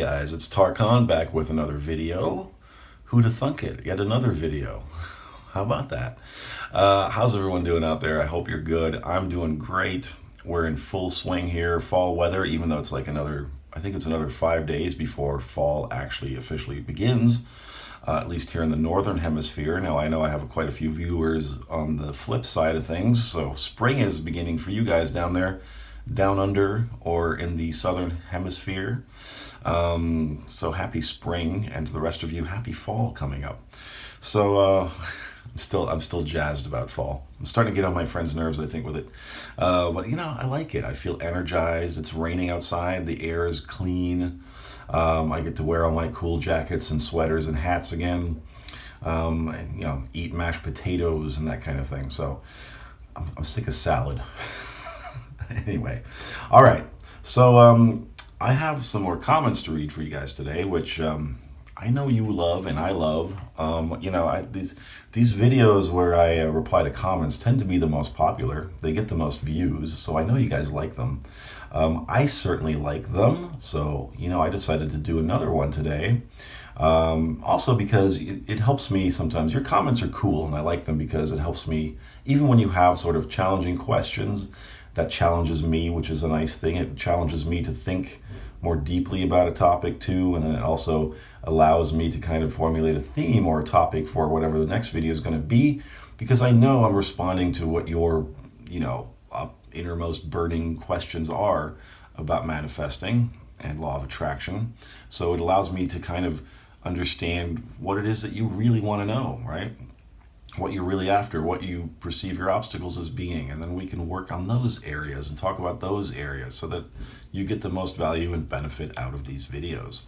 guys, it's 𝗙 back with another video. Who'da thunk it? Yet another video. How about that? How's everyone doing out there? I hope you're good. I'm doing great. We're in full swing here, fall weather, even though it's like I think it's another 5 days before fall actually officially begins, at least here in the northern hemisphere. Now I know I have quite a few viewers on the flip side of things, so spring is beginning for you guys down there, down under, or in the southern hemisphere. So happy spring, and to the rest of you, happy fall coming up. So I'm still jazzed about fall. I'm starting to get on my friends' nerves, I think, with it. But you know, I like it. I feel energized. It's raining outside. The air is clean. I get to wear all my cool jackets and sweaters and hats again. And, you know, eat mashed potatoes and that kind of thing. So I'm sick of salad. Anyway, all right. So I have some more comments to read for you guys today, which I know you love and I love. You know, these videos where I reply to comments tend to be the most popular. They get the most views, so I know you guys like them. I certainly like them, so you know, I decided to do another one today. Also because it helps me sometimes. Your comments are cool, and I like them because it helps me, even when you have sort of challenging questions. That challenges me, which is a nice thing. It challenges me to think more deeply about a topic too, and then it also allows me to kind of formulate a theme or a topic for whatever the next video is going to be, because I know I'm responding to what your, you know, innermost burning questions are about manifesting and law of attraction. So it allows me to kind of understand what it is that you really want to know, right? What you're really after, what you perceive your obstacles as being, and then we can work on those areas and talk about those areas so that you get the most value and benefit out of these videos.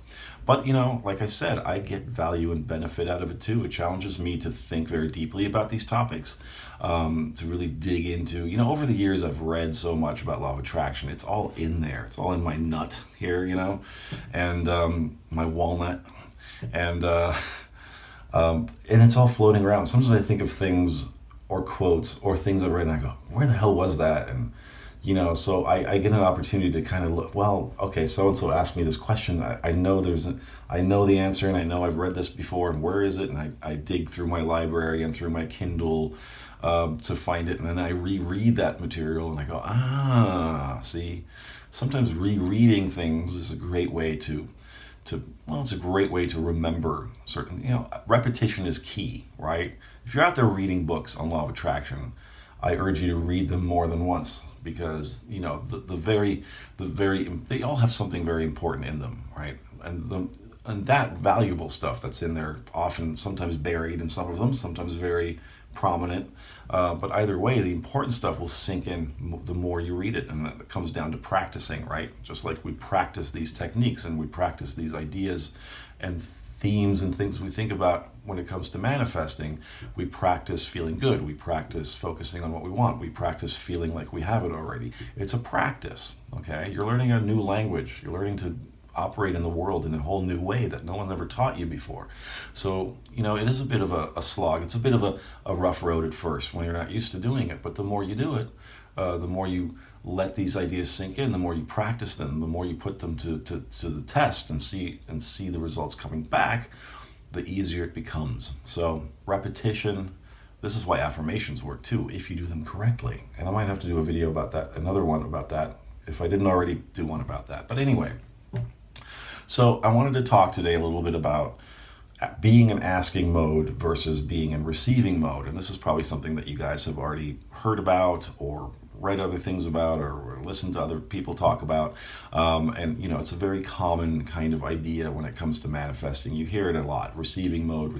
But you know, like I said, I get value and benefit out of it too. It challenges me to think very deeply about these topics, to really dig into, you know, over the years I've read so much about law of attraction. It's all in there. It's all in my nut here, you know, and my walnut, and it's all floating around. Sometimes I think of things or quotes or things I've read and I go, where the hell was that? And, you know, so I get an opportunity to kind of look, well, okay, so-and-so asked me this question. I know I know the answer, and I know I've read this before, and where is it? And I dig through my library and through my Kindle to find it. And then I reread that material and I go, see, sometimes rereading things is a great way it's a great way to remember certain, you know, repetition is key, right? If you're out there reading books on law of attraction, I urge you to read them more than once, because, you know, they all have something very important in them, right? And that valuable stuff that's in there, often sometimes buried in some of them, sometimes very prominent, but either way, the important stuff will sink in the more you read it, and it comes down to practicing, right? Just like we practice these techniques and we practice these ideas and themes and things we think about when it comes to manifesting. We practice feeling good, we practice focusing on what we want, we practice feeling like we have it already. It's a practice, okay? You're learning a new language, you're learning to operate in the world in a whole new way that no one ever taught you before. So, you know, it is a bit of a slog. It's a bit of a rough road at first when you're not used to doing it. But the more you do it, the more you let these ideas sink in, the more you practice them, the more you put them to the test and see the results coming back, the easier it becomes. So repetition, this is why affirmations work too, if you do them correctly. And I might have to do a video about that, another one about that, if I didn't already do one about that. But anyway, so I wanted to talk today a little bit about being in asking mode versus being in receiving mode. And this is probably something that you guys have already heard about or read other things about or listened to other people talk about. And, you know, it's a very common kind of idea when it comes to manifesting. You hear it a lot: receiving mode,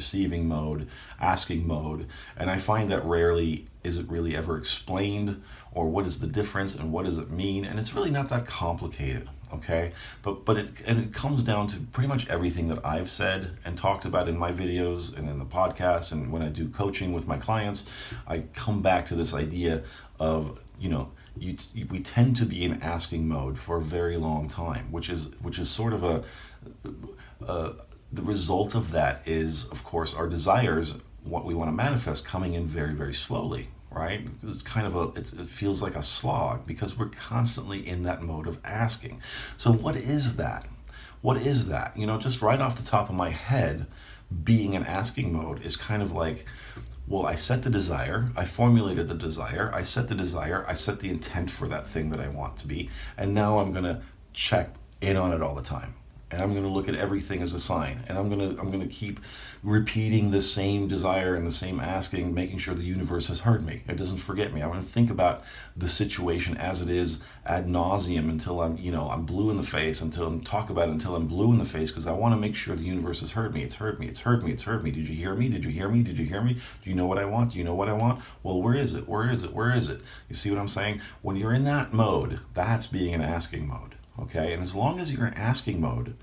asking mode. And I find that rarely is it really ever explained, or what is the difference and what does it mean? And it's really not that complicated. Okay, but it comes down to pretty much everything that I've said and talked about in my videos and in the podcast, and when I do coaching with my clients, I come back to this idea of, you know, we tend to be in asking mode for a very long time, which is sort of the result of that is, of course, our desires, what we want to manifest, coming in very, very slowly. Right? It's kind of it feels like a slog because we're constantly in that mode of asking. So what is that? What is that? Just right off the top of my head, being in asking mode is kind of like, well, I set the desire, I formulated the desire, I set the desire, I set the intent for that thing that I want to be, and now I'm going to check in on it all the time. And I'm going to look at everything as a sign, and I'm going to keep repeating the same desire and the same asking, making sure the universe has heard me. It doesn't forget me. I'm going to think about the situation as it is ad nauseum until I'm blue in the face, until I'm blue in the face, because I want to make sure the universe has heard me. It's heard me. It's heard me. It's heard me. Did you hear me? Did you hear me? Did you hear me? Do you know what I want? Do you know what I want? Well, where is it? Where is it? Where is it? You see what I'm saying? When you're in that mode, that's being in asking mode. Okay, and as long as you're in asking mode,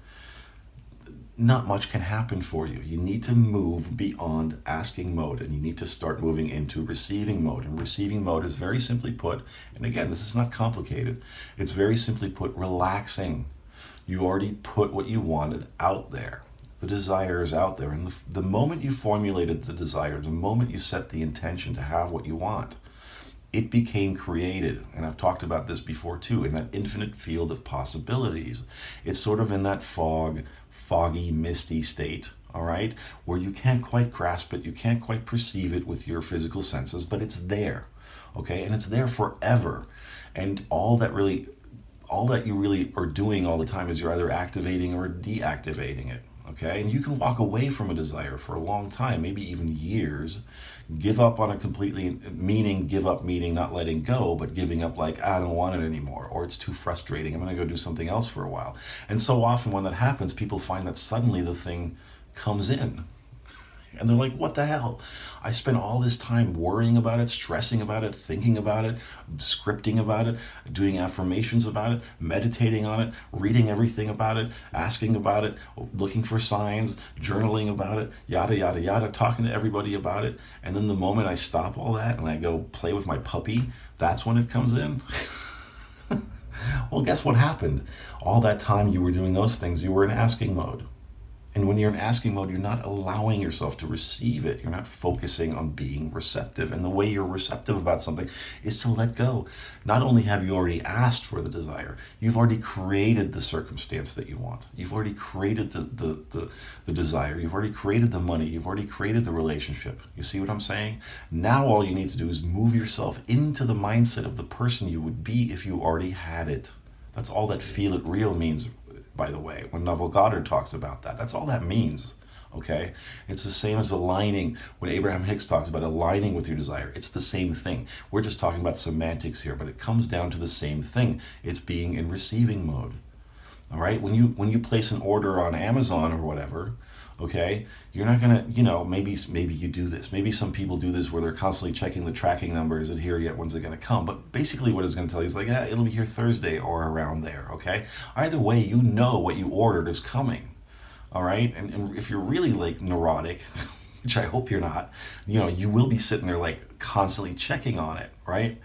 not much can happen for you. You need to move beyond asking mode, and you need to start moving into receiving mode. And receiving mode is very simply put, and again, this is not complicated, it's very simply put, relaxing. You already put what you wanted out there. The desire is out there, and the moment you formulated the desire, the moment you set the intention to have what you want, it became created. And I've talked about this before too, in that infinite field of possibilities. It's sort of in that foggy, misty state, all right, where you can't quite grasp it, you can't quite perceive it with your physical senses, but it's there, okay, and it's there forever. And all that you really are doing all the time is you're either activating or deactivating it. Okay, and you can walk away from a desire for a long time, maybe even years, give up on it completely, meaning give up, meaning not letting go, but giving up like, I don't want it anymore, or it's too frustrating, I'm going to go do something else for a while. And so often when that happens, people find that suddenly the thing comes in. And they're like, what the hell? I spent all this time worrying about it, stressing about it, thinking about it, scripting about it, doing affirmations about it, meditating on it, reading everything about it, asking about it, looking for signs, journaling about it, yada, yada, yada, talking to everybody about it. And then the moment I stop all that and I go play with my puppy, that's when it comes in. Well, guess what happened? All that time you were doing those things, you were in asking mode. And when you're in asking mode, you're not allowing yourself to receive it. You're not focusing on being receptive. And the way you're receptive about something is to let go. Not only have you already asked for the desire, you've already created the circumstance that you want. You've already created the desire. You've already created the money. You've already created the relationship. You see what I'm saying? Now all you need to do is move yourself into the mindset of the person you would be if you already had it. That's all that feel it real means, by the way, when 𝗏𝗏 talks about that. That's all that means, okay? It's the same as aligning, when Abraham Hicks talks about aligning with your desire. It's the same thing. We're just talking about semantics here, but it comes down to the same thing. It's being in receiving mode, all right? When you place an order on Amazon or whatever, okay, you're not gonna, maybe you do this. Maybe some people do this where they're constantly checking the tracking number. Is it here yet? When's it gonna come? But basically what it's gonna tell you is like, yeah, it'll be here Thursday or around there, okay? Either way, you know what you ordered is coming, all right? And if you're really like neurotic, which I hope you're not, you will be sitting there like constantly checking on it, right?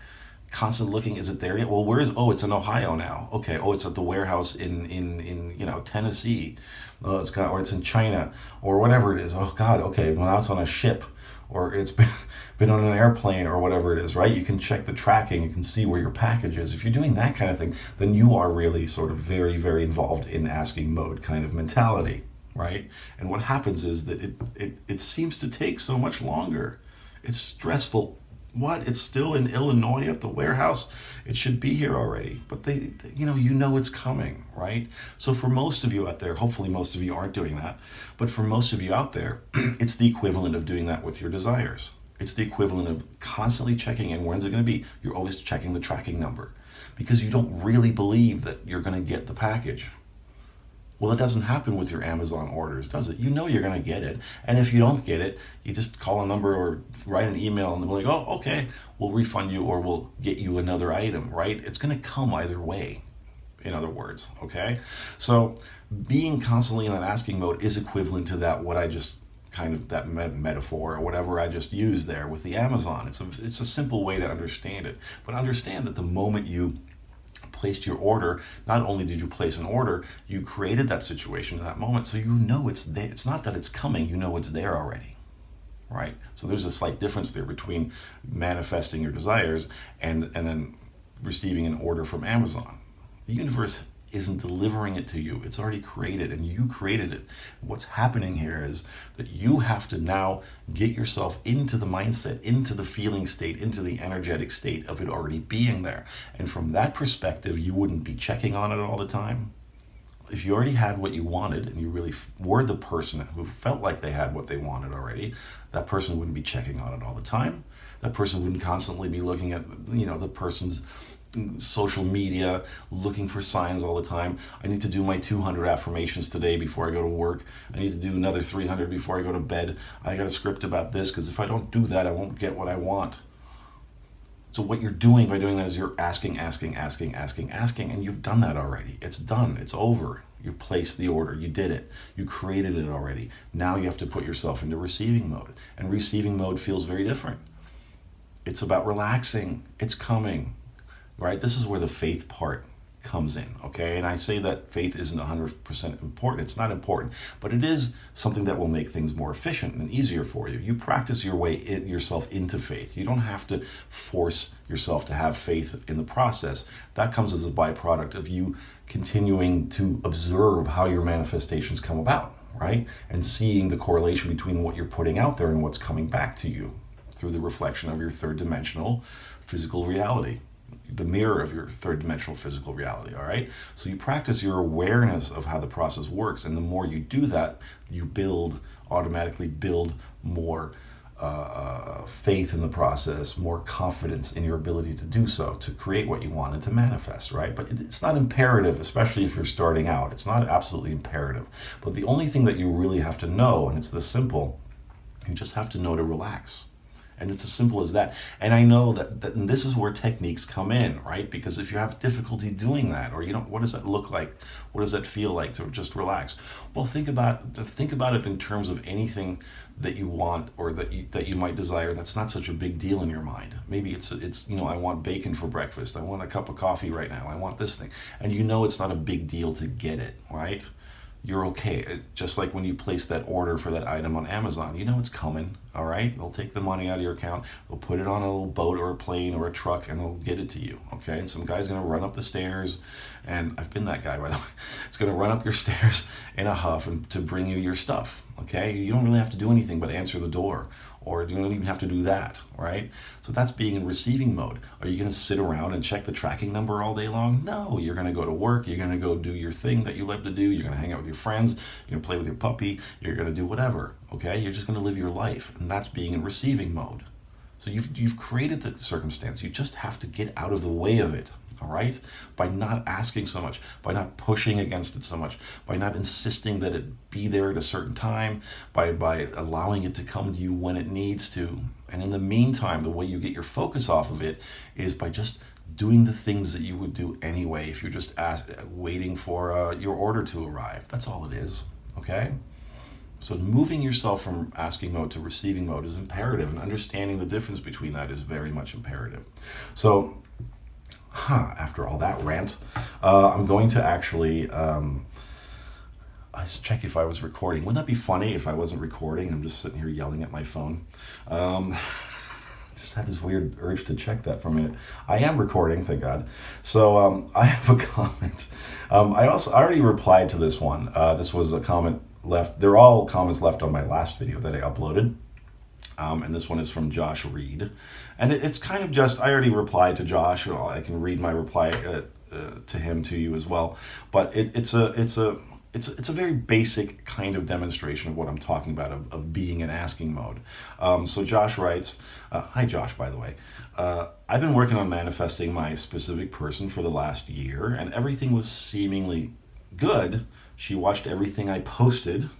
Constantly looking, is it there yet? Well, it's in Ohio now. Okay, it's at the warehouse in Tennessee. Oh, or it's in China, or whatever it is. Oh God, okay, well now it's on a ship, or it's been on an airplane, or whatever it is, right? You can check the tracking, you can see where your package is. If you're doing that kind of thing, then you are really sort of very, very involved in asking mode kind of mentality, right? And what happens is that it seems to take so much longer. It's stressful. What? It's still in Illinois at the warehouse? It should be here already. But they it's coming, right? So for most of you out there, hopefully most of you aren't doing that, but for most of you out there, it's the equivalent of doing that with your desires. It's the equivalent of constantly checking in. When's it going to be? You're always checking the tracking number because you don't really believe that you're going to get the package. Well, it doesn't happen with your Amazon orders, does it? You know you're going to get it. And if you don't get it, you just call a number or write an email and they're like, oh, okay, we'll refund you or we'll get you another item, right? It's going to come either way, in other words, okay? So being constantly in that asking mode is equivalent to that, what I just kind of, that metaphor or whatever I just used there with the Amazon. It's a simple way to understand it. But understand that the moment you placed your order, not only did you place an order, you created that situation in that moment, so you know it's there. It's not that it's coming, you know it's there already, right? So there's a slight difference there between manifesting your desires and then receiving an order from Amazon. The universe isn't delivering it to you. It's already created, and you created it. What's happening here is that you have to now get yourself into the mindset, into the feeling state, into the energetic state of it already being there. And from that perspective, you wouldn't be checking on it all the time. If you already had what you wanted and you really were the person who felt like they had what they wanted already, that person wouldn't be checking on it all the time. That person wouldn't constantly be looking at, the person's social media, looking for signs all the time. I need to do my 200 affirmations today before I go to work. I need to do another 300 before I go to bed. I got a script about this because if I don't do that, I won't get what I want. So what you're doing by doing that is you're asking, and you've done that already. It's done. It's over. You placed the order. You did it. You created it already. Now you have to put yourself into receiving mode. And receiving mode feels very different. It's about relaxing. It's coming. Right? This is where the faith part comes in, okay? And I say that faith isn't 100% important. It's not important, but it is something that will make things more efficient and easier for you. You practice your way yourself into faith. You don't have to force yourself to have faith in the process. That comes as a byproduct of you continuing to observe how your manifestations come about, right? And seeing the correlation between what you're putting out there and what's coming back to you through the reflection of your third dimensional physical reality. The mirror of your third dimensional physical reality, all right? So you practice your awareness of how the process works, and the more you do that, you automatically build more faith in the process, more confidence in your ability to do so, to create what you want and to manifest, right? But it's not imperative, especially if you're starting out. It's not absolutely imperative. But the only thing that you really have to know, and it's this simple, you just have to know to relax. And it's as simple as that. And I know that and this is where techniques come in, right? Because if you have difficulty doing that, or what does that look like? What does that feel like to just relax? Well, think about it in terms of anything that you want or that you might desire that's not such a big deal in your mind. Maybe it's I want bacon for breakfast. I want a cup of coffee right now. I want this thing. And it's not a big deal to get it, right? You're okay. Just like when you place that order for that item on Amazon, it's coming, all right? They'll take the money out of your account, they'll put it on a little boat or a plane or a truck, and they'll get it to you, okay? And some guy's gonna run up the stairs, and I've been that guy, by the way. It's gonna run up your stairs in a huff and to bring you your stuff, okay? You don't really have to do anything but answer the door, or you don't even have to do that, right? So that's being in receiving mode. Are you gonna sit around and check the tracking number all day long? No, you're gonna go to work, you're gonna go do your thing that you love to do, you're gonna hang out with your friends, you're gonna play with your puppy, you're gonna do whatever, okay? You're just gonna live your life, and that's being in receiving mode. So you've created the circumstance, you just have to get out of the way of it, all right? By not asking so much, by not pushing against it so much, by not insisting that it be there at a certain time, by allowing it to come to you when it needs to. And in the meantime, the way you get your focus off of it is by just doing the things that you would do anyway if you're just waiting for your order to arrive. That's all it is, okay? So moving yourself from asking mode to receiving mode is imperative, and understanding the difference between that is very much imperative. So, after all that rant, I'm going to actually, I just check if I was recording. Wouldn't that be funny if I wasn't recording? I'm just sitting here yelling at my phone. Just had this weird urge to check that for a minute. I am recording, thank God. So I have a comment. I already replied to this one. This was a comment left. They're all comments left on my last video that I uploaded. And this one is from Josh Reed. And it's kind of just, I already replied to Josh. I can read my reply to him to you as well. But it's a very basic kind of demonstration of what I'm talking about, of being in asking mode. So Josh writes, hi Josh, by the way. I've been working on manifesting my specific person for the last year, and everything was seemingly good. She watched everything I posted.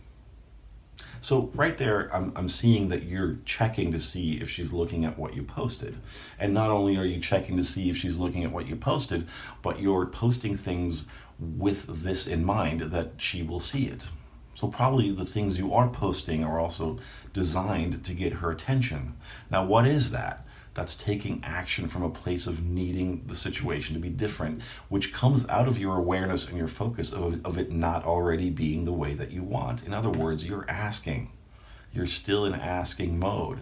So right there, I'm seeing that you're checking to see if she's looking at what you posted. And not only are you checking to see if she's looking at what you posted, but you're posting things with this in mind, that she will see it. So probably the things you are posting are also designed to get her attention. Now, what is that? That's taking action from a place of needing the situation to be different, which comes out of your awareness and your focus of it not already being the way that you want. In other words, you're asking. You're still in asking mode.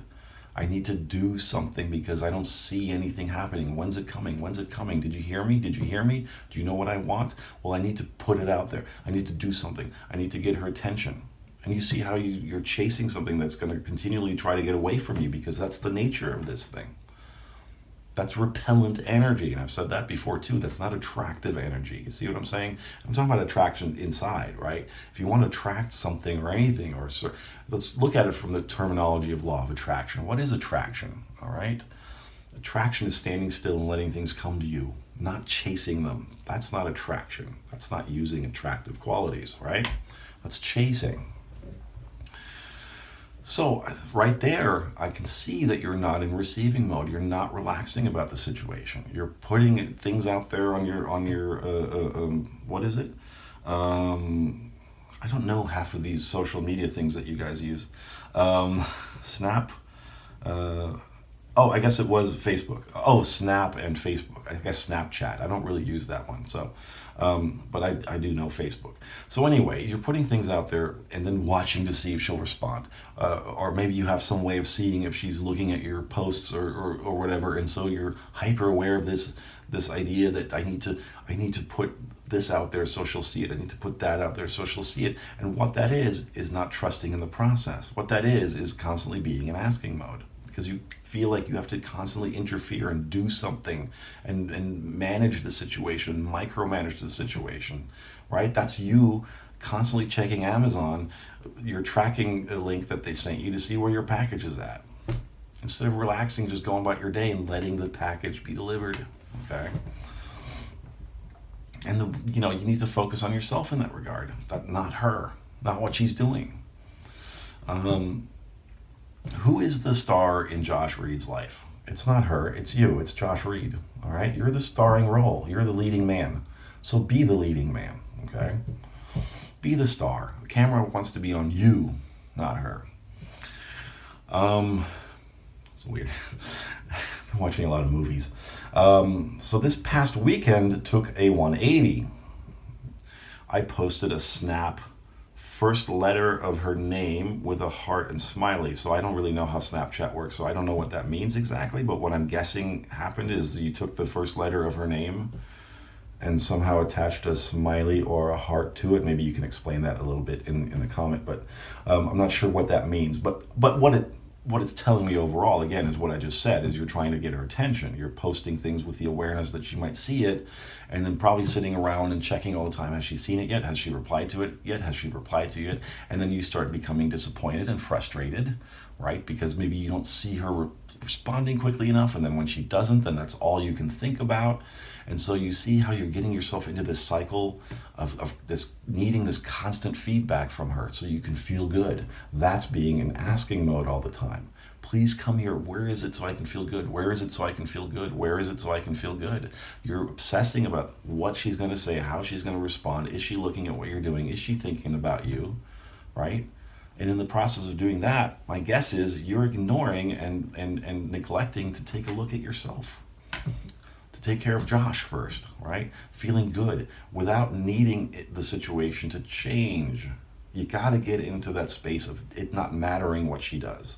I need to do something because I don't see anything happening. When's it coming? When's it coming? Did you hear me? Did you hear me? Do you know what I want? Well, I need to put it out there. I need to do something. I need to get her attention. And you see how you're chasing something that's going to continually try to get away from you, because that's the nature of this thing. That's repellent energy. And I've said that before too. That's not attractive energy. You see what I'm saying? I'm talking about attraction inside, right? If you want to attract something or anything, let's look at it from the terminology of law of attraction. What is attraction? All right. Attraction is standing still and letting things come to you, not chasing them. That's not attraction. That's not using attractive qualities, right? That's chasing. So right there, I can see that you're not in receiving mode. You're not relaxing about the situation. You're putting things out there on your what is it? I don't know half of these social media things that you guys use. Snap. I guess it was Facebook. Oh, Snap and Facebook. I guess Snapchat. I don't really use that one. So, but I do know Facebook. So anyway, you're putting things out there and then watching to see if she'll respond. Or maybe you have some way of seeing if she's looking at your posts or whatever. And so you're hyper aware of this idea that I need to put this out there so she'll see it. I need to put that out there so she'll see it. And what that is not trusting in the process. What that is constantly being in asking mode. Because you feel like you have to constantly interfere and do something and manage the situation, micromanage the situation, right? That's you constantly checking Amazon. You're tracking a link that they sent you to see where your package is at. Instead of relaxing, just going about your day and letting the package be delivered, okay? And you need to focus on yourself in that regard, not her, not what she's doing. Who is the star in Josh Reed's life? It's not her, it's you, it's Josh Reed, all right? You're the starring role, you're the leading man. So be the leading man, okay? Be the star. The camera wants to be on you, not her. It's weird. I've been watching a lot of movies. So this past weekend took a 180. I posted a snap first letter of her name with a heart and smiley. So I don't really know how Snapchat works, so I don't know what that means exactly, but what I'm guessing happened is that you took the first letter of her name and somehow attached a smiley or a heart to it. Maybe you can explain that a little bit in the comment, but I'm not sure what that means. But what it's telling me overall, again, is what I just said, is you're trying to get her attention. You're posting things with the awareness that she might see it, and then probably sitting around and checking all the time. Has she seen it yet? Has she replied to it yet? Has she replied to it? And then you start becoming disappointed and frustrated, right? Because maybe you don't see her responding quickly enough, and then when she doesn't, then that's all you can think about. And so you see how you're getting yourself into this cycle of this needing this constant feedback from her so you can feel good. That's being in asking mode all the time. Please come here. Where is it so I can feel good? Where is it so I can feel good? Where is it so I can feel good? You're obsessing about what she's going to say, how she's going to respond. Is she looking at what you're doing? Is she thinking about you, right? And in the process of doing that, my guess is you're ignoring and neglecting to take a look at yourself. To take care of Josh first, right? Feeling good without needing the situation to change. You got to get into that space of it not mattering what she does.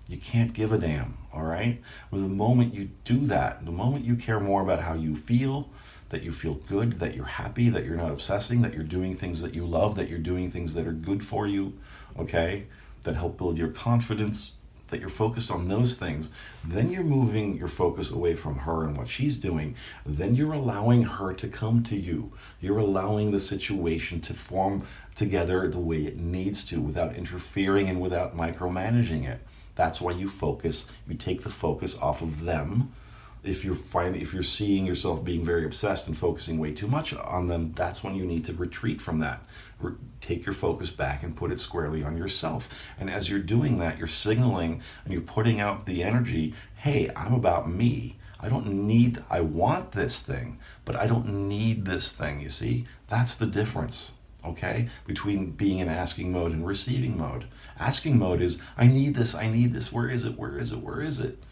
You can't give a damn, all right? Well, the moment you do that, the moment you care more about how you feel, that you feel good, that you're happy, that you're not obsessing, that you're doing things that you love, that you're doing things that are good for you, okay? That help build your confidence, that you're focused on those things, then you're moving your focus away from her and what she's doing. Then you're allowing her to come to you. You're allowing the situation to form together the way it needs to without interfering and without micromanaging it. That's why you focus. You take the focus off of them. If you're seeing yourself being very obsessed and focusing way too much on them, that's when you need to retreat from that. Take your focus back and put it squarely on yourself. And as you're doing that, you're signaling and you're putting out the energy, hey, I'm about me. I want this thing, but I don't need this thing, you see? That's the difference, okay? Between being in asking mode and receiving mode. Asking mode is, I need this, where is it?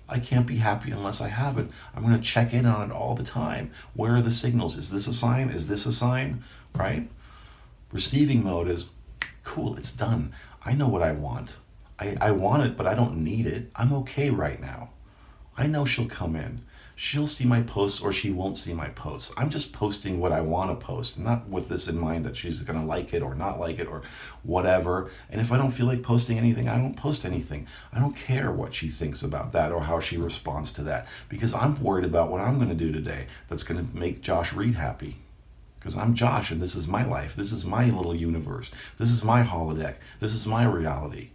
I can't be happy unless I have it. I'm going to check in on it all the time. Where are the signals? Is this a sign? Is this a sign? Right? Receiving mode is, cool, it's done. I know what I want. I want it, but I don't need it. I'm okay right now. I know she'll come in. She'll see my posts or she won't see my posts. I'm just posting what I want to post, not with this in mind that she's going to like it or not like it or whatever. And if I don't feel like posting anything, I don't post anything. I don't care what she thinks about that or how she responds to that, because I'm worried about what I'm going to do today that's going to make Josh Reed happy. Because I'm Josh and this is my life. This is my little universe. This is my holodeck. This is my reality.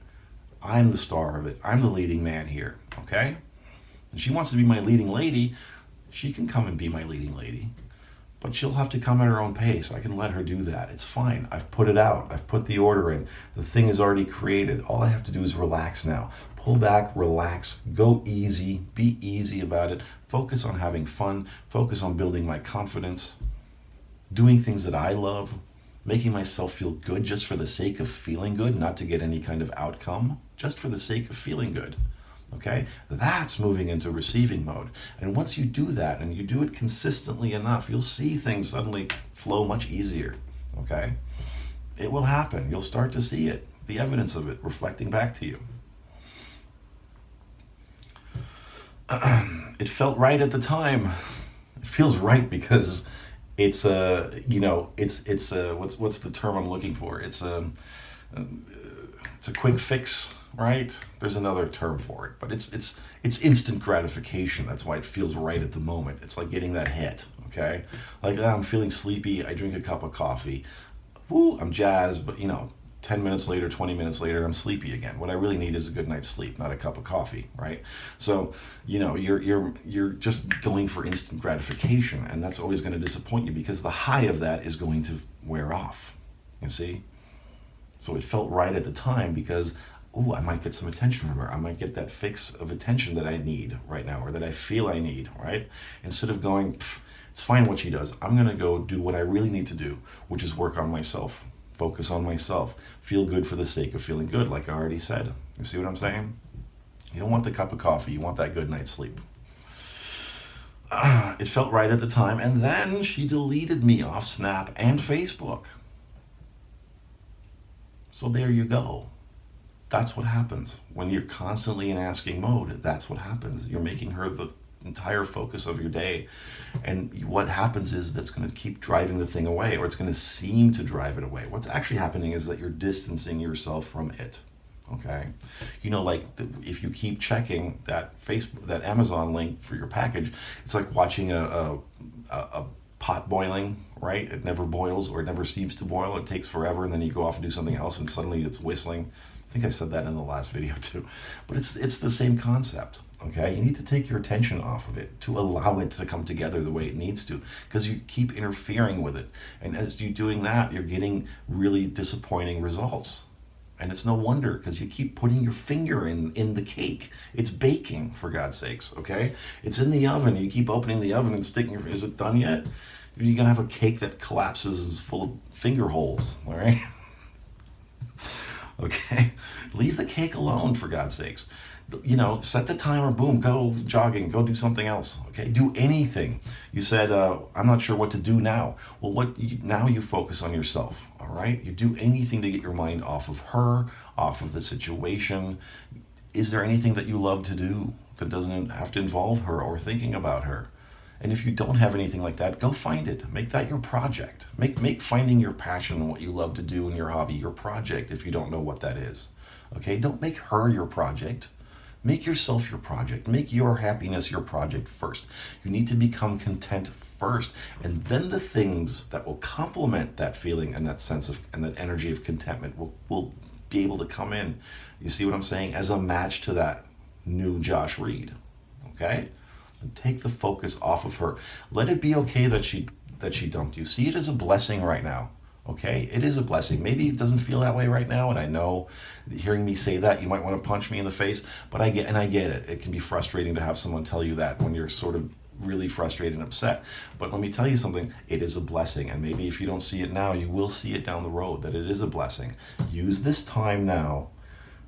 I'm the star of it. I'm the leading man here, okay? And she wants to be my leading lady. She can come and be my leading lady. But she'll have to come at her own pace. I can let her do that. It's fine. I've put it out. I've put the order in. The thing is already created. All I have to do is relax now. Pull back, relax, go easy, be easy about it. Focus on having fun. Focus on building my confidence. Doing things that I love. Making myself feel good just for the sake of feeling good, not to get any kind of outcome. Just for the sake of feeling good. Okay, that's moving into receiving mode. And once you do that and you do it consistently enough, you'll see things suddenly flow much easier. Okay, it will happen. You'll start to see it, the evidence of it reflecting back to you. It felt right at the time. It feels right because it's what's the term I'm looking for? It's a quick fix. Right? There's another term for it, but it's instant gratification. That's why it feels right at the moment. It's like getting that hit, okay? Like, I'm feeling sleepy, I drink a cup of coffee. Woo, I'm jazzed, but 10 minutes later, 20 minutes later, I'm sleepy again. What I really need is a good night's sleep, not a cup of coffee, right? So, you're just going for instant gratification, and that's always going to disappoint you because the high of that is going to wear off, you see? So it felt right at the time because I might get some attention from her. I might get that fix of attention that I need right now, or that I feel I need, right? Instead of going, it's fine what she does. I'm going to go do what I really need to do, which is work on myself, focus on myself, feel good for the sake of feeling good, like I already said. You see what I'm saying? You don't want the cup of coffee. You want that good night's sleep. It felt right at the time, and then she deleted me off Snap and Facebook. So there you go. That's what happens. When you're constantly in asking mode, that's what happens. You're making her the entire focus of your day. And what happens is that's going to keep driving the thing away, or it's going to seem to drive it away. What's actually happening is that you're distancing yourself from it. Okay? If you keep checking that Amazon link for your package, it's like watching a pot boiling, right? It never boils, or it never seems to boil. It takes forever, and then you go off and do something else, and suddenly it's whistling. I think I said that in the last video too. But it's the same concept, okay? You need to take your attention off of it to allow it to come together the way it needs to, because you keep interfering with it. And as you're doing that, you're getting really disappointing results. And it's no wonder, because you keep putting your finger in the cake. It's baking, for God's sakes, okay? It's in the oven. You keep opening the oven and sticking your finger. Is it done yet? You're going to have a cake that collapses and is full of finger holes, all right? Okay? Leave the cake alone, for God's sakes. Set the timer, boom, go jogging, go do something else, okay? Do anything. You said, I'm not sure what to do now. Well, now you focus on yourself, all right? You do anything to get your mind off of her, off of the situation. Is there anything that you love to do that doesn't have to involve her or thinking about her? And if you don't have anything like that, go find it. Make that your project. Make finding your passion and what you love to do and your hobby your project if you don't know what that is. Okay? Don't make her your project. Make yourself your project. Make your happiness your project first. You need to become content first. And then the things that will complement that feeling and that sense of and that energy of contentment will be able to come in. You see what I'm saying? As a match to that new Josh Reed. Okay? And take the focus off of her. Let it be okay that she dumped you. See it as a blessing right now. Okay? It is a blessing. Maybe it doesn't feel that way right now, and I know hearing me say that, you might want to punch me in the face, but I get it. It can be frustrating to have someone tell you that when you're sort of really frustrated and upset. But let me tell you something, it is a blessing, and maybe if you don't see it now, you will see it down the road, that it is a blessing. Use this time now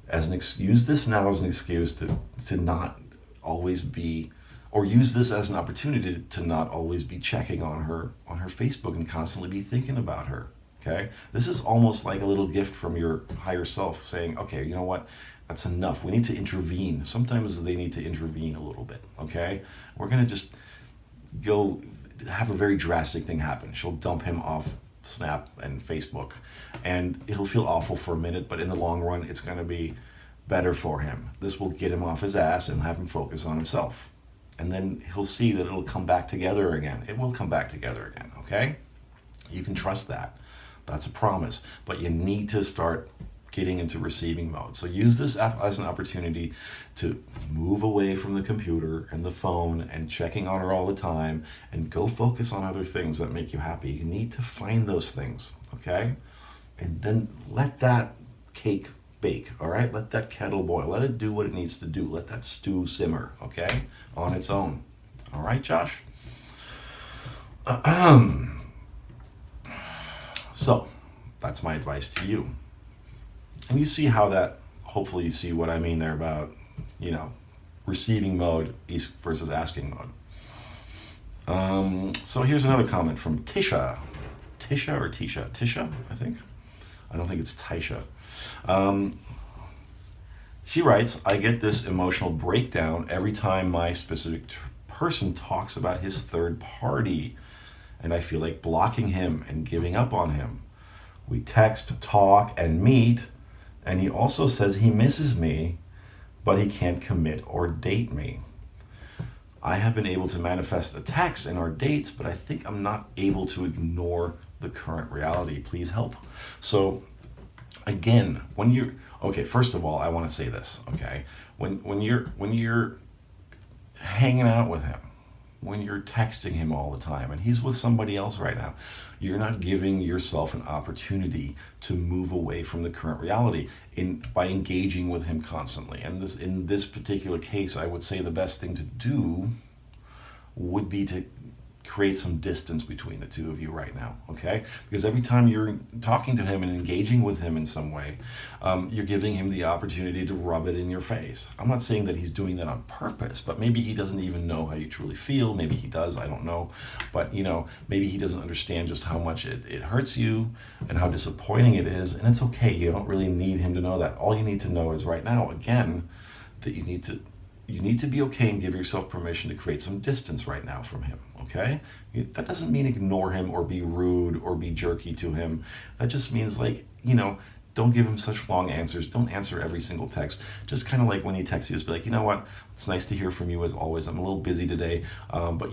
as an excuse to not always be, or use this as an opportunity to not always be checking on her Facebook and constantly be thinking about her. Okay? This is almost like a little gift from your higher self saying, okay, you know what? That's enough. We need to intervene. Sometimes they need to intervene a little bit, okay? We're going to just go have a very drastic thing happen. She'll dump him off Snap and Facebook, and he'll feel awful for a minute, but in the long run, it's going to be better for him. This will get him off his ass and have him focus on himself. And then he'll see that it'll come back together again. It will come back together again, okay? You can trust that. That's a promise. But you need to start getting into receiving mode. So use this as an opportunity to move away from the computer and the phone and checking on her all the time and go focus on other things that make you happy. You need to find those things, okay? And then let that cake bake, all right? Let that kettle boil. Let it do what it needs to do. Let that stew simmer, okay? On its own. All right, Josh? So, that's my advice to you. And you see how that, hopefully you see what I mean there about, receiving mode versus asking mode. So here's another comment from 𝗙cie. 𝗙cie or 𝗙cie? 𝗙cie, I think. I don't think it's 𝗙cie. She writes, I get this emotional breakdown every time my specific person talks about his third party, and I feel like blocking him and giving up on him. We text, talk, and meet, and he also says he misses me, but he can't commit or date me. I have been able to manifest a text in our dates, but I think I'm not able to ignore the current reality. Please help. So again, first of all, I want to say this, okay? When you're hanging out with him, when you're texting him all the time and he's with somebody else right now, you're not giving yourself an opportunity to move away from the current reality by engaging with him constantly. And in this particular case, I would say the best thing to do would be to create some distance between the two of you right now, okay? Because every time you're talking to him and engaging with him in some way, you're giving him the opportunity to rub it in your face. I'm not saying that he's doing that on purpose, but maybe he doesn't even know how you truly feel. Maybe he does, I don't know. But, maybe he doesn't understand just how much it hurts you and how disappointing it is. And it's okay, you don't really need him to know that. All you need to know is right now, again, that you need to be okay and give yourself permission to create some distance right now from him, okay? That doesn't mean ignore him or be rude or be jerky to him. That just means don't give him such long answers. Don't answer every single text. Just kind of like when he texts you, just be like, you know what? It's nice to hear from you as always. I'm a little busy today, but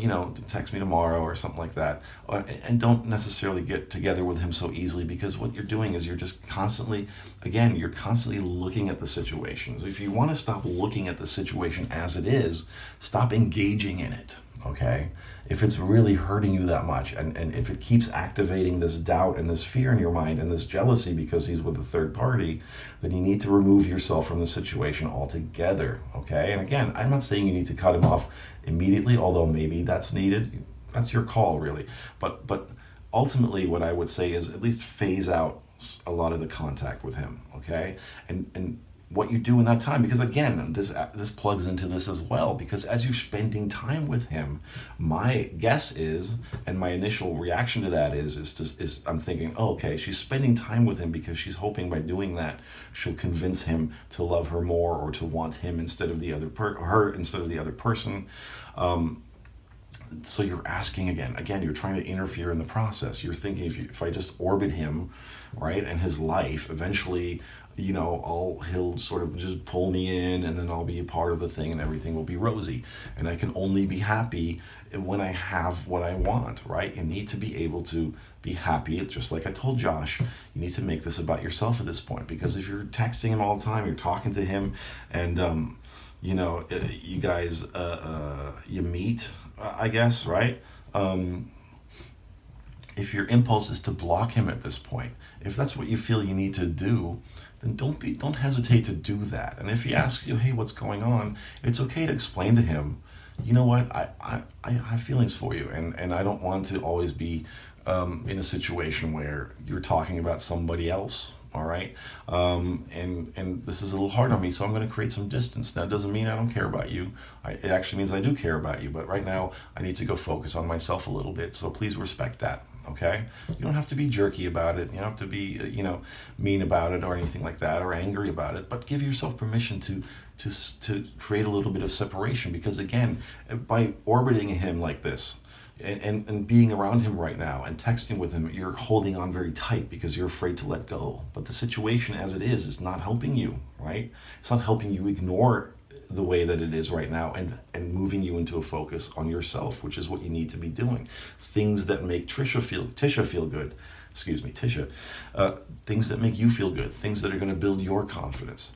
text me tomorrow or something like that. And don't necessarily get together with him so easily, because what you're doing is you're just constantly looking at the situation. So if you want to stop looking at the situation as it is, stop engaging in it, okay? If it's really hurting you that much, and if it keeps activating this doubt and this fear in your mind and this jealousy because he's with a third party, then you need to remove yourself from the situation altogether, okay? And again, I'm not saying you need to cut him off immediately, although maybe that's needed. That's your call, really. But ultimately, what I would say is at least phase out a lot of the contact with him, okay? And what you do in that time, because again, this plugs into this as well, because as you're spending time with him, my guess is, and my initial reaction to that is I'm thinking, oh, okay, she's spending time with him because she's hoping by doing that she'll convince him to love her more or to want him instead of the other her instead of the other person. So you're asking again, you're trying to interfere in the process. You're thinking if I just orbit him, right, and his life, eventually, he'll sort of just pull me in, and then I'll be a part of the thing, and everything will be rosy. And I can only be happy when I have what I want, right? You need to be able to be happy. Just like I told Josh, you need to make this about yourself at this point, because if you're texting him all the time, you're talking to him, and you guys you meet, I guess, right? If your impulse is to block him at this point, if that's what you feel you need to do, then don't hesitate to do that. And if he asks you, hey, what's going on, it's okay to explain to him, you know what, I have feelings for you, and I don't want to always be in a situation where you're talking about somebody else. All right, and this is a little hard on me, so I'm going to create some distance. Now, it doesn't mean I don't care about you. It actually means I do care about you, but right now I need to go focus on myself a little bit, so please respect that, okay? You don't have to be jerky about it. You don't have to be, mean about it or anything like that, or angry about it, but give yourself permission to create a little bit of separation, because again, by orbiting him like this, and being around him right now and texting with him, you're holding on very tight because you're afraid to let go. But the situation as it is not helping you, right? It's not helping you ignore the way that it is right now, and moving you into a focus on yourself, which is what you need to be doing. Things that make 𝗙cie feel good, things that make you feel good, things that are going to build your confidence.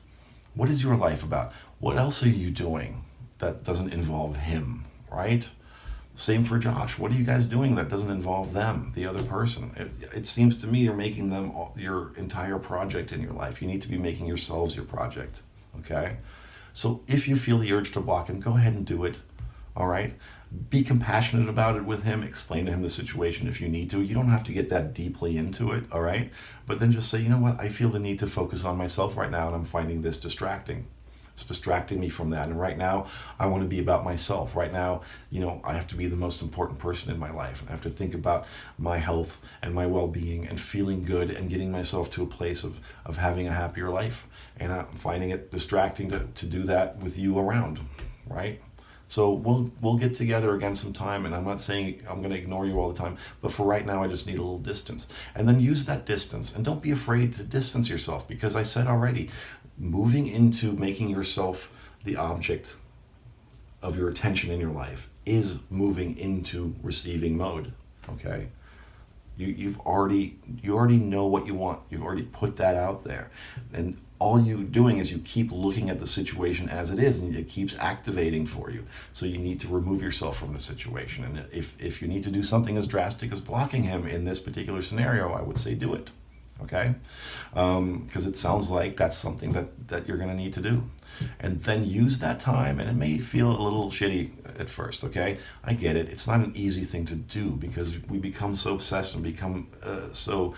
What is your life about? What else are you doing that doesn't involve him, right? Same for Josh. What are you guys doing that doesn't involve them, the other person? It seems to me you're making them your entire project in your life. You need to be making yourselves your project, okay? So if you feel the urge to block him, go ahead and do it, all right? Be compassionate about it with him. Explain to him the situation if you need to. You don't have to get that deeply into it, all right? But then just say, you know what? I feel the need to focus on myself right now, and I'm finding this distracting. It's distracting me from that. And right now, I want to be about myself. Right now, I have to be the most important person in my life. And I have to think about my health and my well-being and feeling good and getting myself to a place of having a happier life. And I'm finding it distracting to do that with you around, right? So we'll get together again sometime, and I'm not saying I'm going to ignore you all the time, but for right now I just need a little distance. And then use that distance, and don't be afraid to distance yourself, because I said already, moving into making yourself the object of your attention in your life is moving into receiving mode, okay? You already know what you want. You've already put that out there. And all you're doing is you keep looking at the situation as it is, and it keeps activating for you. So you need to remove yourself from the situation. And if you need to do something as drastic as blocking him in this particular scenario, I would say do it, okay? Because it sounds like that's something that you're going to need to do. And then use that time, and it may feel a little shitty at first, okay? I get it. It's not an easy thing to do, because we become so obsessed and become so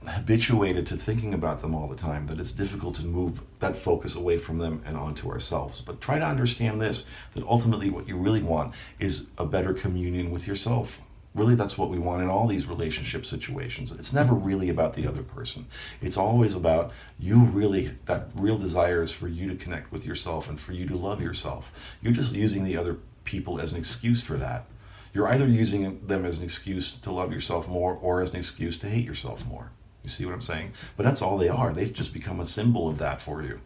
habituated to thinking about them all the time that it's difficult to move that focus away from them and onto ourselves. But try to understand this, that ultimately what you really want is a better communion with yourself. Really, that's what we want in all these relationship situations. It's never really about the other person. It's always about you really, that real desire is for you to connect with yourself and for you to love yourself. You're just using the other people as an excuse for that. You're either using them as an excuse to love yourself more, or as an excuse to hate yourself more. You see what I'm saying? But that's all they are. They've just become a symbol of that for you.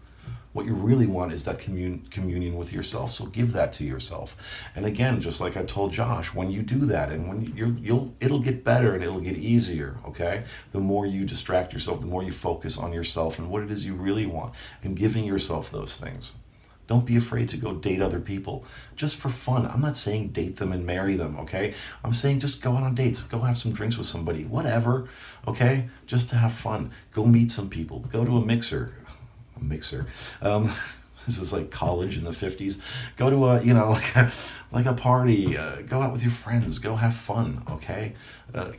What you really want is that communion with yourself, so give that to yourself. And again, just like I told Josh, when you do that, and when it'll get better and it'll get easier, okay? The more you distract yourself, the more you focus on yourself and what it is you really want, and giving yourself those things. Don't be afraid to go date other people, just for fun. I'm not saying date them and marry them, okay? I'm saying just go out on dates, go have some drinks with somebody, whatever, okay? Just to have fun. Go meet some people. Go to a mixer. This is like college in the 50s. Go to a party. Go out with your friends. Go have fun, okay?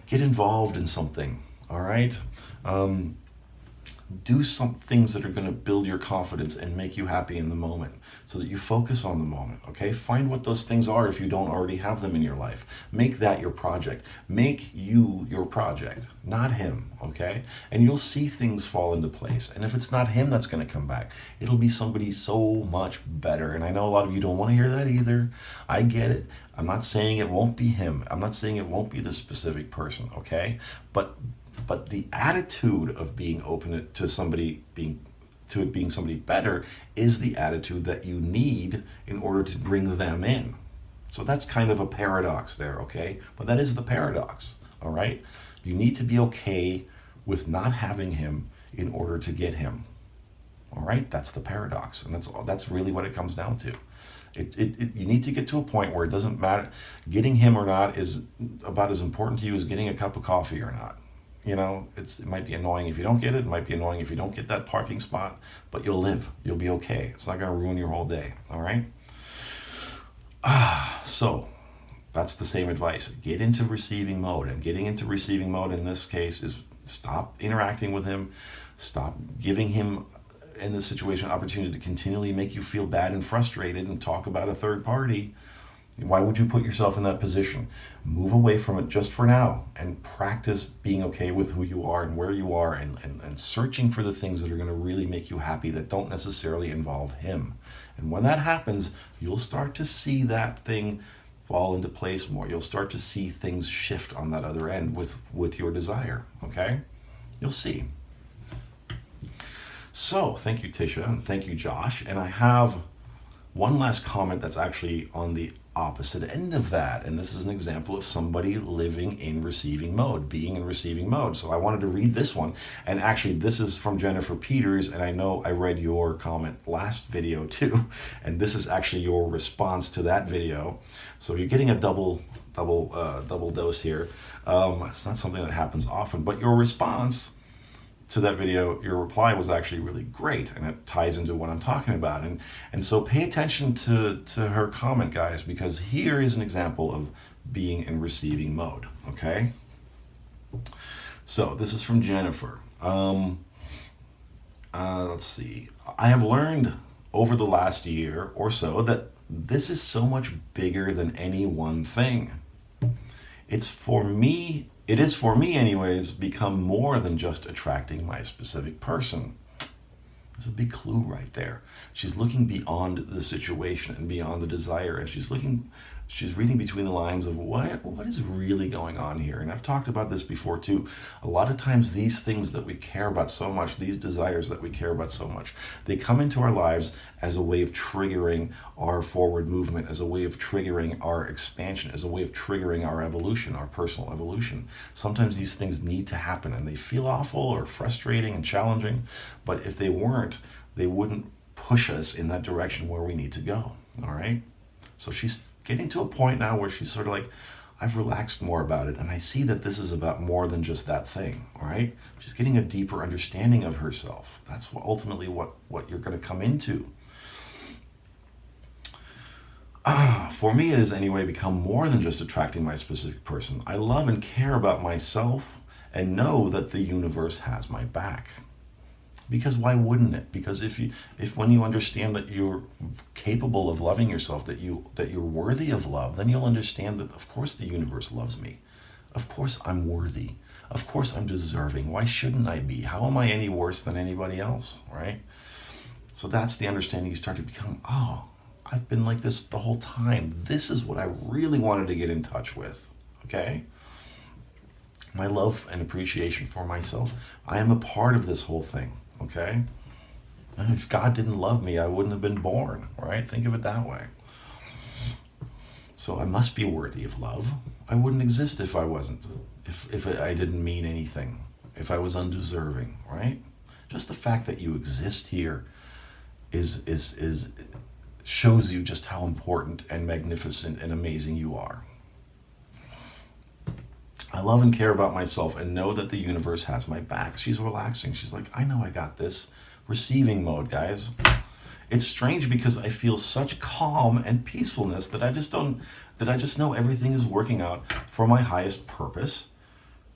Get involved in something, all right? Do some things that are going to build your confidence and make you happy in the moment, so that you focus on the moment, okay? Find what those things are if you don't already have them in your life. Make that your project. Make you your project, not him, okay? And you'll see things fall into place. And if it's not him that's going to come back, it'll be somebody so much better. And I know a lot of you don't want to hear that either. I get it. I'm not saying it won't be him. I'm not saying it won't be this specific person, okay? But the attitude of being open to somebody being somebody better is the attitude that you need in order to bring them in. So that's kind of a paradox there, okay? But that is the paradox, all right? You need to be okay with not having him in order to get him, all right? That's the paradox, and that's really what it comes down to. You need to get to a point where it doesn't matter. Getting him or not is about as important to you as getting a cup of coffee or not. It might be annoying if you don't get it. It might be annoying if you don't get that parking spot, but you'll live. You'll be okay. It's not going to ruin your whole day, all right? So that's the same advice. Get into receiving mode. And getting into receiving mode in this case is stop interacting with him. Stop giving him, in this situation, an opportunity to continually make you feel bad and frustrated and talk about a third party. Why would you put yourself in that position? Move away from it just for now and practice being okay with who you are and where you are, and searching for the things that are going to really make you happy that don't necessarily involve him. And when that happens, you'll start to see that thing fall into place more. You'll start to see things shift on that other end with your desire, okay? You'll see. So thank you, Tisha, and thank you, Josh. And I have one last comment that's actually on the opposite end of that. And this is an example of somebody living in receiving mode, being in receiving mode. So I wanted to read this one. And actually, this is from Jennifer Peters. And I know I read your comment last video too. And this is actually your response to that video. So you're getting a double dose here. It's not something that happens often, but your response to that video, your reply was actually really great, and it ties into what I'm talking about. And so pay attention to her comment, guys, because here is an example of being in receiving mode, okay? So this is from Jennifer. Let's see. I have learned over the last year or so that this is so much bigger than any one thing. It is for me anyways, become more than just attracting my specific person. There's a big clue right there. She's looking beyond the situation and beyond the desire, and she's reading between the lines of what is really going on here. And I've talked about this before too. A lot of times these things that we care about so much, these desires that we care about so much, they come into our lives as a way of triggering our forward movement, as a way of triggering our expansion, as a way of triggering our evolution, our personal evolution. Sometimes these things need to happen, and they feel awful or frustrating and challenging, but if they weren't, they wouldn't push us in that direction where we need to go, all right? So she's getting to a point now where she's sort of like, I've relaxed more about it, and I see that this is about more than just that thing, all right? She's getting a deeper understanding of herself. That's ultimately what you're going to come into. For me, it has anyway become more than just attracting my specific person. I love and care about myself and know that the universe has my back. Because why wouldn't it? Because if when you understand that you're capable of loving yourself, that you're worthy of love, then you'll understand that of course the universe loves me. Of course I'm worthy. Of course I'm deserving. Why shouldn't I be? How am I any worse than anybody else, right? So that's the understanding you start to become, oh, I've been like this the whole time. This is what I really wanted to get in touch with, okay? My love and appreciation for myself. I am a part of this whole thing. Okay? And if God didn't love me, I wouldn't have been born, right? Think of it that way. So I must be worthy of love. I wouldn't exist if I wasn't, if I didn't mean anything, if I was undeserving, right? Just the fact that you exist here is shows you just how important and magnificent and amazing you are. I love and care about myself and know that the universe has my back. She's relaxing. She's like, I know I got this. Receiving mode, guys. It's strange because I feel such calm and peacefulness that I just know everything is working out for my highest purpose,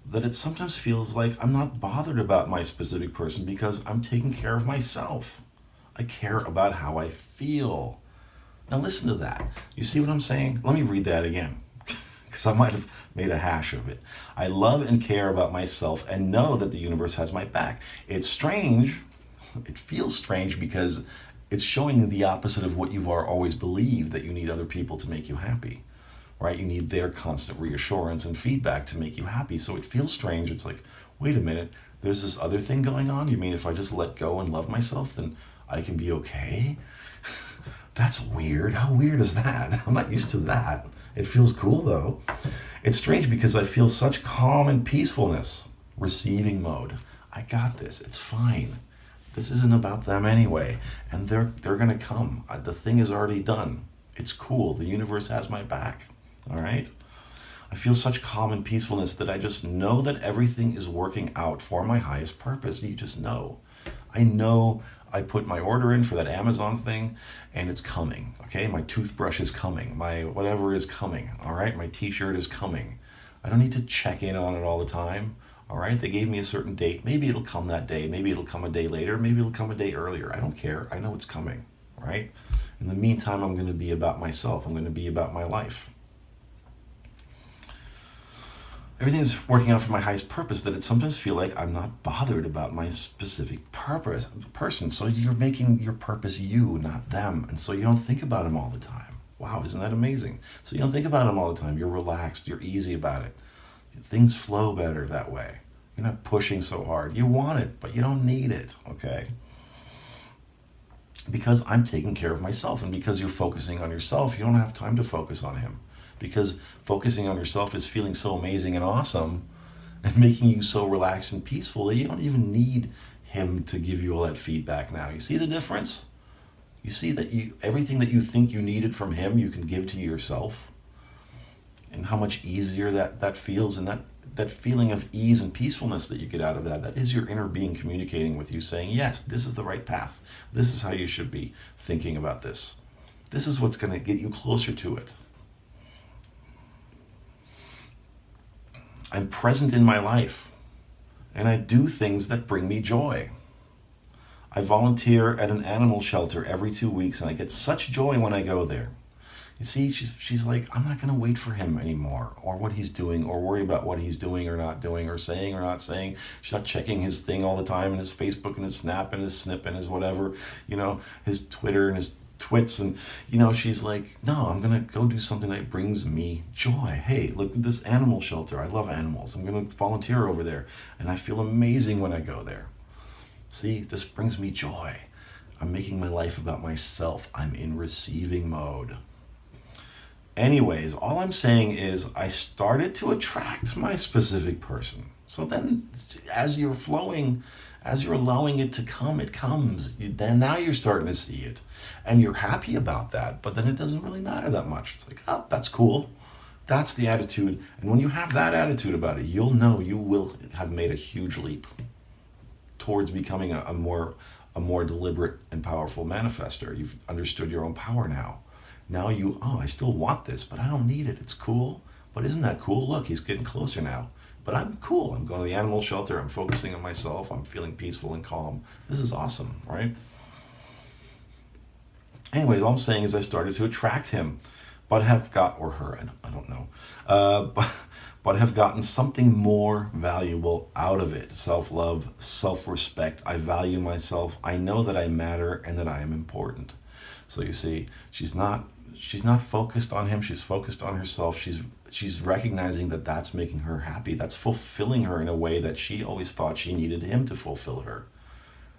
that it sometimes feels like I'm not bothered about my specific person because I'm taking care of myself. I care about how I feel. Now listen to that. You see what I'm saying? Let me read that again, because I might have made a hash of it. I love and care about myself and know that the universe has my back. It's strange. It feels strange because it's showing the opposite of what you've always believed, that you need other people to make you happy, right? You need their constant reassurance and feedback to make you happy. So it feels strange. It's like, wait a minute, there's this other thing going on? You mean if I just let go and love myself, then I can be okay? That's weird. How weird is that? I'm not used to that. It feels cool though. It's strange because I feel such calm and peacefulness. Receiving mode. I got this. It's fine. This isn't about them anyway. And they're gonna come. The thing is already done. It's cool. The universe has my back. All right? I feel such calm and peacefulness that I just know that everything is working out for my highest purpose. You just know. I know I put my order in for that Amazon thing and it's coming, okay? My toothbrush is coming, my whatever is coming, all right? My t-shirt is coming. I don't need to check in on it all the time, all right? They gave me a certain date. Maybe it'll come that day. Maybe it'll come a day later. Maybe it'll come a day earlier. I don't care. I know it's coming, right? In the meantime, I'm going to be about myself. I'm going to be about my life. Everything's working out for my highest purpose, that it sometimes feel like I'm not bothered about my specific person. So you're making your purpose you, not them. And so you don't think about them all the time. Wow, isn't that amazing? So you don't think about them all the time. You're relaxed. You're easy about it. Things flow better that way. You're not pushing so hard. You want it, but you don't need it, okay? Because I'm taking care of myself, and because you're focusing on yourself, you don't have time to focus on him. Because focusing on yourself is feeling so amazing and awesome and making you so relaxed and peaceful that you don't even need him to give you all that feedback now. You see the difference? You see that everything that you think you needed from him, you can give to yourself. And how much easier that feels, and that feeling of ease and peacefulness that you get out of that is your inner being communicating with you, saying, yes, this is the right path. This is how you should be thinking about this. This is what's going to get you closer to it. I'm present in my life, and I do things that bring me joy. I volunteer at an animal shelter every 2 weeks, and I get such joy when I go there. You see, she's like, I'm not going to wait for him anymore, or what he's doing, or worry about what he's doing or not doing, or saying or not saying. She's not checking his thing all the time, and his Facebook, and his Snap, and his Snip, and his whatever, his Twitter, and his twits, and she's like, no, I'm gonna go do something that brings me joy. Hey, look at this animal shelter. I love animals. I'm gonna volunteer over there, and I feel amazing when I go there. See, this brings me joy. I'm making my life about myself. I'm in receiving mode. Anyways, all I'm saying is I started to attract my specific person. So then as you're flowing, as you're allowing it to come, it comes. Then now you're starting to see it. And you're happy about that, but then it doesn't really matter that much. It's like, oh, that's cool. That's the attitude. And when you have that attitude about it, you'll know you will have made a huge leap towards becoming a more deliberate and powerful manifester. You've understood your own power now. Now I still want this, but I don't need it. It's cool. But isn't that cool? Look, he's getting closer now. But I'm cool. I'm going to the animal shelter. I'm focusing on myself. I'm feeling peaceful and calm. This is awesome, right? Anyways, all I'm saying is I started to attract him, but have got, or her, I don't know, but have gotten something more valuable out of it. Self-love, self-respect. I value myself. I know that I matter and that I am important. So you see, she's not focused on him. She's focused on herself. She's recognizing that that's making her happy. That's fulfilling her in a way that she always thought she needed him to fulfill her.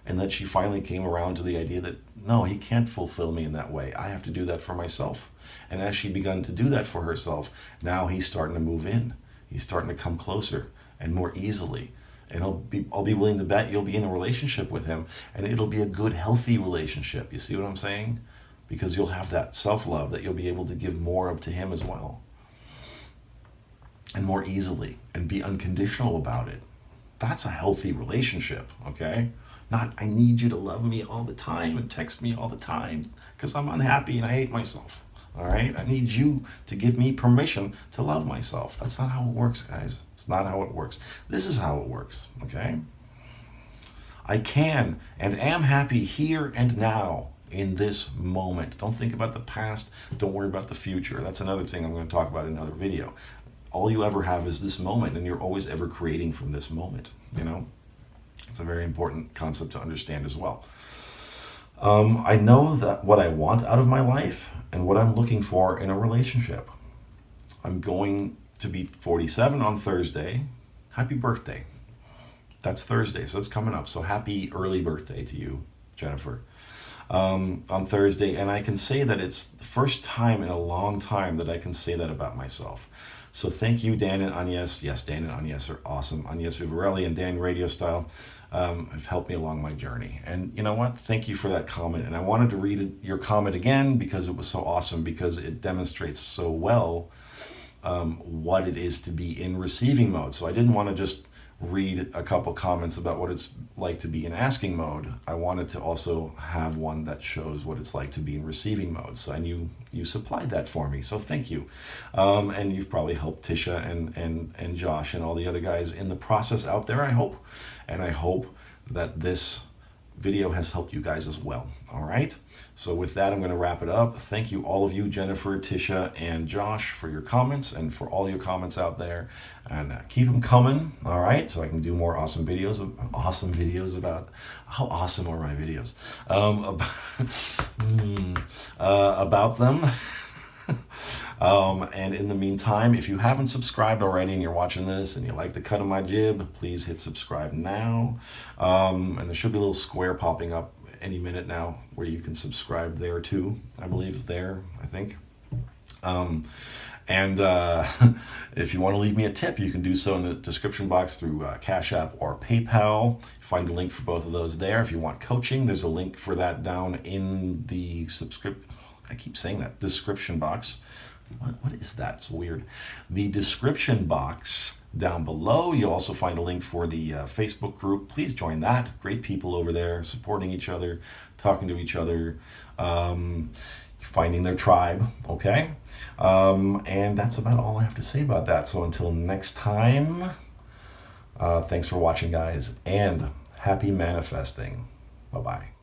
And that she finally came around to the idea that, no, he can't fulfill me in that way. I have to do that for myself. And as she begun to do that for herself, now he's starting to move in. He's starting to come closer and more easily. And I'll be willing to bet you'll be in a relationship with him, and it'll be a good, healthy relationship. You see what I'm saying? Because you'll have that self-love that you'll be able to give more of to him as well. And more easily, and be unconditional about it. That's a healthy relationship, okay? Not, I need you to love me all the time and text me all the time because I'm unhappy and I hate myself, all right? I need you to give me permission to love myself. That's not how it works, guys. It's not how it works. This is how it works, okay? I can and am happy here and now in this moment. Don't think about the past. Don't worry about the future. That's another thing I'm going to talk about in another video. All you ever have is this moment, and you're always ever creating from this moment, It's a very important concept to understand as well. I know that what I want out of my life and what I'm looking for in a relationship. I'm going to be 47 on Thursday. Happy birthday. That's Thursday, so it's coming up. So happy early birthday to you, Jennifer. On Thursday, and I can say that it's the first time in a long time that I can say that about myself. So thank you, Dan and Agnes. Yes, Dan and Agnes are awesome. Agnes Vivarelli and Dan Radio Style have helped me along my journey. And you know what? Thank you for that comment. And I wanted to read your comment again because it was so awesome, because it demonstrates so well what it is to be in receiving mode. So I didn't want to just read a couple comments about what it's like to be in asking mode. I wanted to also have one that shows what it's like to be in receiving mode. So I knew you supplied that for me, so thank you. And you've probably helped 𝗙cie and Josh and all the other guys in the process out there, I hope. And I hope that this video has helped you guys as well. All right. So with that, I'm going to wrap it up. Thank you, all of you, Jennifer, Tisha, and Josh, for your comments and for all your comments out there. And keep them coming. All right. So I can do more awesome videos about how awesome are my videos about them. And in the meantime, if you haven't subscribed already and you're watching this and you like the cut of my jib, please hit subscribe now. And there should be a little square popping up any minute now where you can subscribe there too. I believe there, I think. If you want to leave me a tip, you can do so in the description box through Cash App or PayPal. Find the link for both of those there. If you want coaching, there's a link for that down in the description box. What is that? It's weird. The description box down below. You'll also find a link for the Facebook group. Please join that. Great people over there supporting each other, talking to each other, finding their tribe. Okay. And that's about all I have to say about that. So until next time, thanks for watching, guys, and happy manifesting. Bye-bye.